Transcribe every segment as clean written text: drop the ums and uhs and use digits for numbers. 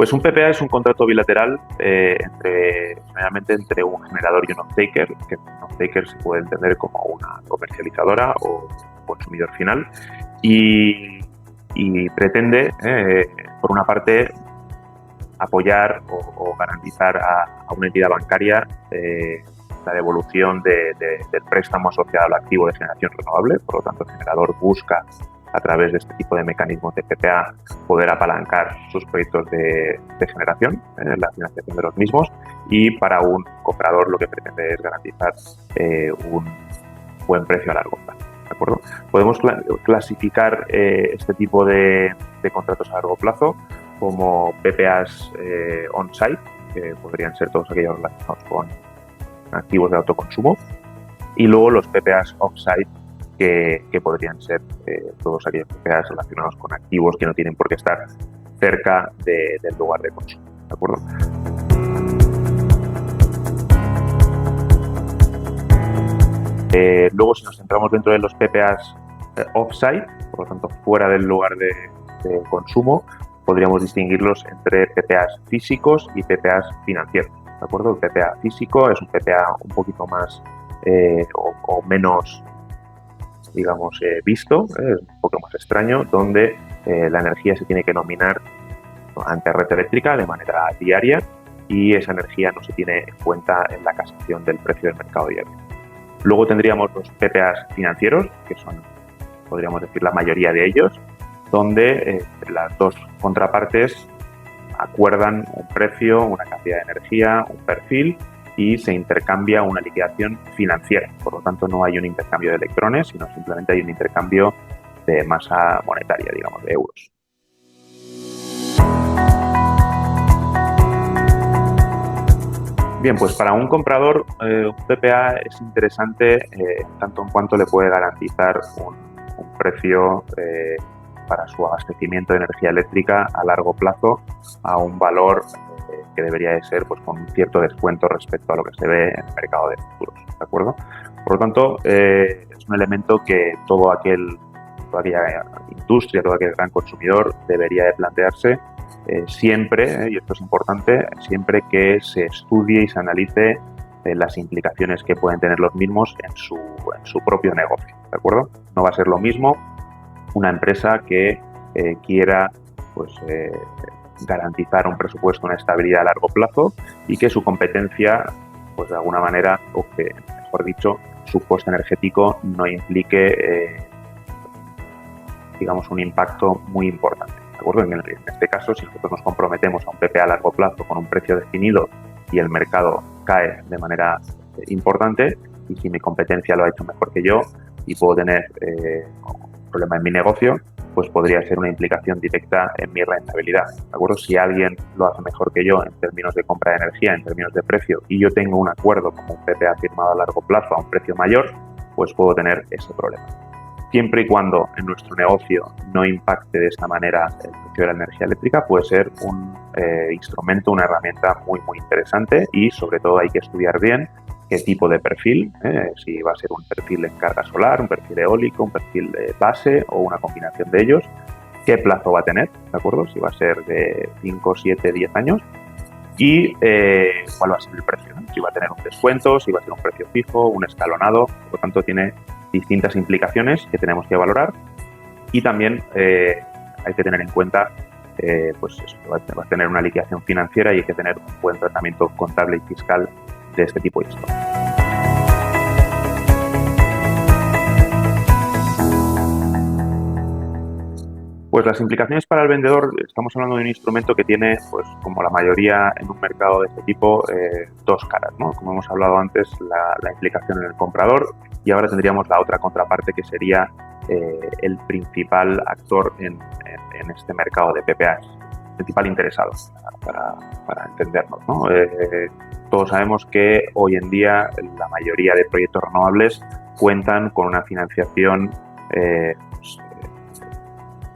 Pues un PPA es un contrato bilateral generalmente entre un generador y un off-taker, que un off-taker se puede entender como una comercializadora o consumidor final, y pretende, por una parte, apoyar o garantizar a una entidad bancaria la devolución del préstamo asociado al activo de generación renovable. Por lo tanto, el generador busca, a través de este tipo de mecanismos de PPA, poder apalancar sus proyectos de generación, la financiación de los mismos, y para un comprador lo que pretende es garantizar un buen precio a largo plazo. ¿De acuerdo? Podemos clasificar este tipo de contratos a largo plazo como PPAs on-site, que podrían ser todos aquellos relacionados con activos de autoconsumo, y luego los PPAs off-site, que podrían ser todos aquellos PPAs relacionados con activos que no tienen por qué estar cerca del lugar de consumo. ¿De acuerdo? Luego, si nos centramos dentro de los PPAs off-site, por lo tanto fuera del lugar de consumo, podríamos distinguirlos entre PPAs físicos y PPAs financieros. ¿De acuerdo? El PPA físico es un PPA un poquito más o menos, digamos, visto, es un poco más extraño, donde la energía se tiene que nominar ante red eléctrica de manera diaria y esa energía no se tiene en cuenta en la casación del precio del mercado diario. Luego tendríamos los PPAs financieros, que son, podríamos decir, la mayoría de ellos, donde las dos contrapartes acuerdan un precio, una cantidad de energía, un perfil, y se intercambia una liquidación financiera. Por lo tanto, no hay un intercambio de electrones, sino simplemente hay un intercambio de masa monetaria, digamos, de euros. Bien, pues para un comprador un PPA es interesante tanto en cuanto le puede garantizar un precio para su abastecimiento de energía eléctrica a largo plazo a un valor que debería de ser pues con un cierto descuento respecto a lo que se ve en el mercado de futuros, ¿de acuerdo? Por lo tanto, es un elemento que toda aquella industria, todo aquel gran consumidor debería de plantearse siempre, y esto es importante, siempre que se estudie y se analice las implicaciones que pueden tener los mismos en su propio negocio, ¿de acuerdo? No va a ser lo mismo una empresa que quiera pues, garantizar un presupuesto, una estabilidad a largo plazo y que su competencia, pues de alguna manera, o que, mejor dicho, su coste energético no implique, digamos, un impacto muy importante. ¿De acuerdo? En este caso, si nosotros nos comprometemos a un PPA a largo plazo con un precio definido y el mercado cae de manera importante, y si mi competencia lo ha hecho mejor que yo y puedo tener un problema en mi negocio, pues podría ser una implicación directa en mi rentabilidad. ¿De acuerdo? Si alguien lo hace mejor que yo en términos de compra de energía, en términos de precio, y yo tengo un acuerdo como un PPA firmado a largo plazo a un precio mayor, pues puedo tener ese problema. Siempre y cuando en nuestro negocio no impacte de esta manera el precio de la energía eléctrica, puede ser un instrumento, una herramienta muy, muy interesante, y sobre todo hay que estudiar bien qué tipo de perfil, si va a ser un perfil en carga solar, un perfil eólico, un perfil de base o una combinación de ellos, qué plazo va a tener, ¿de acuerdo? Si va a ser de 5, 7, 10 años y cuál va a ser el precio, ¿no? Si va a tener un descuento, si va a ser un precio fijo, un escalonado. Por lo tanto, tiene distintas implicaciones que tenemos que valorar, y también hay que tener en cuenta pues eso, va a tener una liquidación financiera y hay que tener un buen tratamiento contable y fiscal de este tipo de historia. Pues las implicaciones para el vendedor, estamos hablando de un instrumento que tiene, pues como la mayoría en un mercado de este tipo, dos caras, ¿no? Como hemos hablado antes, la implicación en el comprador, y ahora tendríamos la otra contraparte, que sería el principal actor en este mercado de PPAs, el principal interesado, para entendernos, ¿no? Todos sabemos que hoy en día la mayoría de proyectos renovables cuentan con una financiación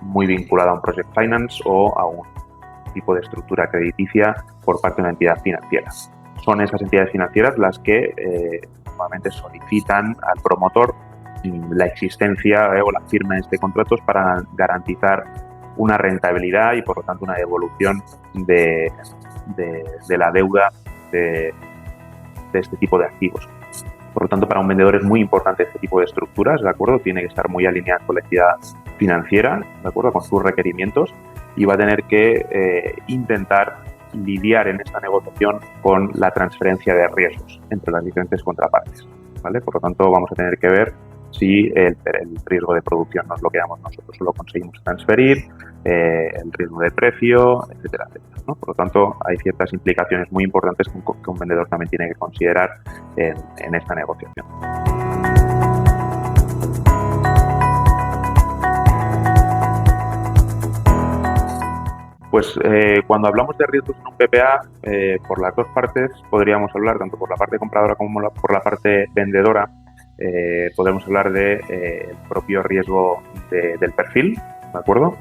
muy vinculada a un project finance o a un tipo de estructura crediticia por parte de una entidad financiera. Son esas entidades financieras las que normalmente solicitan al promotor la existencia o la firma de este contratos para garantizar una rentabilidad y, por lo tanto, una devolución de la deuda de este tipo de activos. Por lo tanto, para un vendedor es muy importante este tipo de estructuras, ¿de acuerdo? Tiene que estar muy alineada con la entidad financiera, ¿de acuerdo? Con sus requerimientos, y va a tener que intentar lidiar en esta negociación con la transferencia de riesgos entre las diferentes contrapartes, ¿vale? Por lo tanto, vamos a tener que ver si el riesgo de producción nos lo quedamos nosotros o lo conseguimos transferir, el riesgo de precio, etcétera, etcétera, ¿no? Por lo tanto, hay ciertas implicaciones muy importantes que un vendedor también tiene que considerar en esta negociación. Pues cuando hablamos de riesgos en un PPA, por las dos partes podríamos hablar, tanto por la parte compradora como por la parte vendedora, podemos hablar del propio riesgo del perfil, ¿de acuerdo?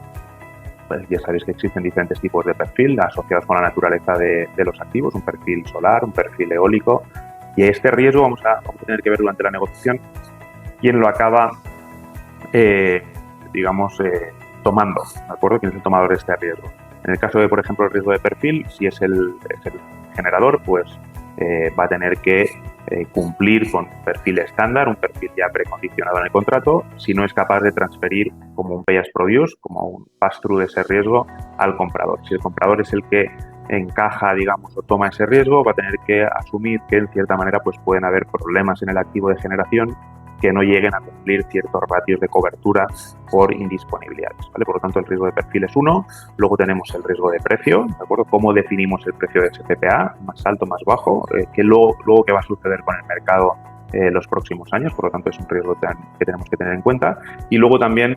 Pues ya sabéis que existen diferentes tipos de perfil asociados con la naturaleza de los activos, un perfil solar, un perfil eólico, y este riesgo vamos a tener que ver durante la negociación quién lo acaba, tomando, ¿de acuerdo? ¿Quién es el tomador de este riesgo? En el caso de, por ejemplo, el riesgo de perfil, si es el generador, pues va a tener que cumplir con un perfil estándar, un perfil ya precondicionado en el contrato, si no es capaz de transferir como un pay as produce, como un pass-through de ese riesgo al comprador. Si el comprador es el que encaja, digamos, o toma ese riesgo, va a tener que asumir que, en cierta manera, pues pueden haber problemas en el activo de generación que no lleguen a cumplir ciertos ratios de cobertura por indisponibilidades, ¿vale? Por lo tanto, el riesgo de perfil es uno. Luego tenemos el riesgo de precio, ¿de acuerdo? ¿Cómo definimos el precio de ese PPA? ¿Más alto, más bajo? ¿Qué qué va a suceder con el mercado los próximos años? Por lo tanto, es un riesgo que tenemos que tener en cuenta. Y luego también,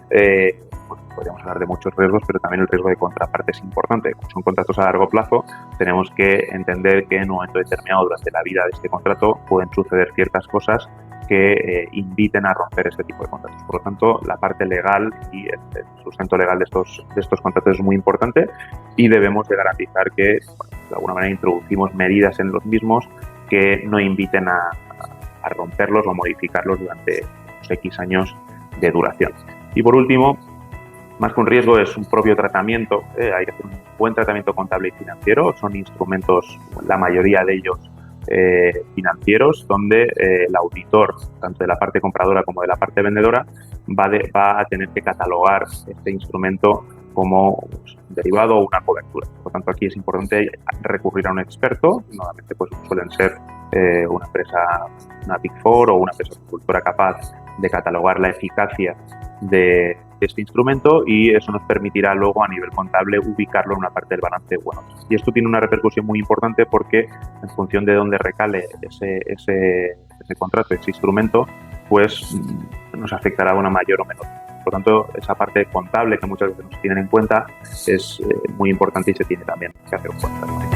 podríamos hablar de muchos riesgos, pero también el riesgo de contraparte es importante. Como son contratos a largo plazo, tenemos que entender que en un momento determinado durante la vida de este contrato pueden suceder ciertas cosas que inviten a romper este tipo de contratos. Por lo tanto, la parte legal y el sustento legal de estos contratos es muy importante, y debemos de garantizar que, bueno, de alguna manera, introducimos medidas en los mismos que no inviten a romperlos o modificarlos durante los X años de duración. Y por último, más que un riesgo, es un propio tratamiento. Hay que hacer un buen tratamiento contable y financiero. Son instrumentos, la mayoría de ellos, financieros, donde el auditor, tanto de la parte compradora como de la parte vendedora, va a tener que catalogar este instrumento como un derivado o una cobertura. Por lo tanto, aquí es importante recurrir a un experto. Normalmente pues suelen ser una empresa, una Big Four o una empresa consultora capaz de catalogar la eficacia de este instrumento, y eso nos permitirá luego, a nivel contable, ubicarlo en una parte del balance o en otra. Y esto tiene una repercusión muy importante, porque en función de dónde recale ese contrato, ese instrumento, pues nos afectará de una mayor o menor. Por lo tanto, esa parte contable que muchas veces no se tienen en cuenta es muy importante y se tiene también que hacer en cuenta.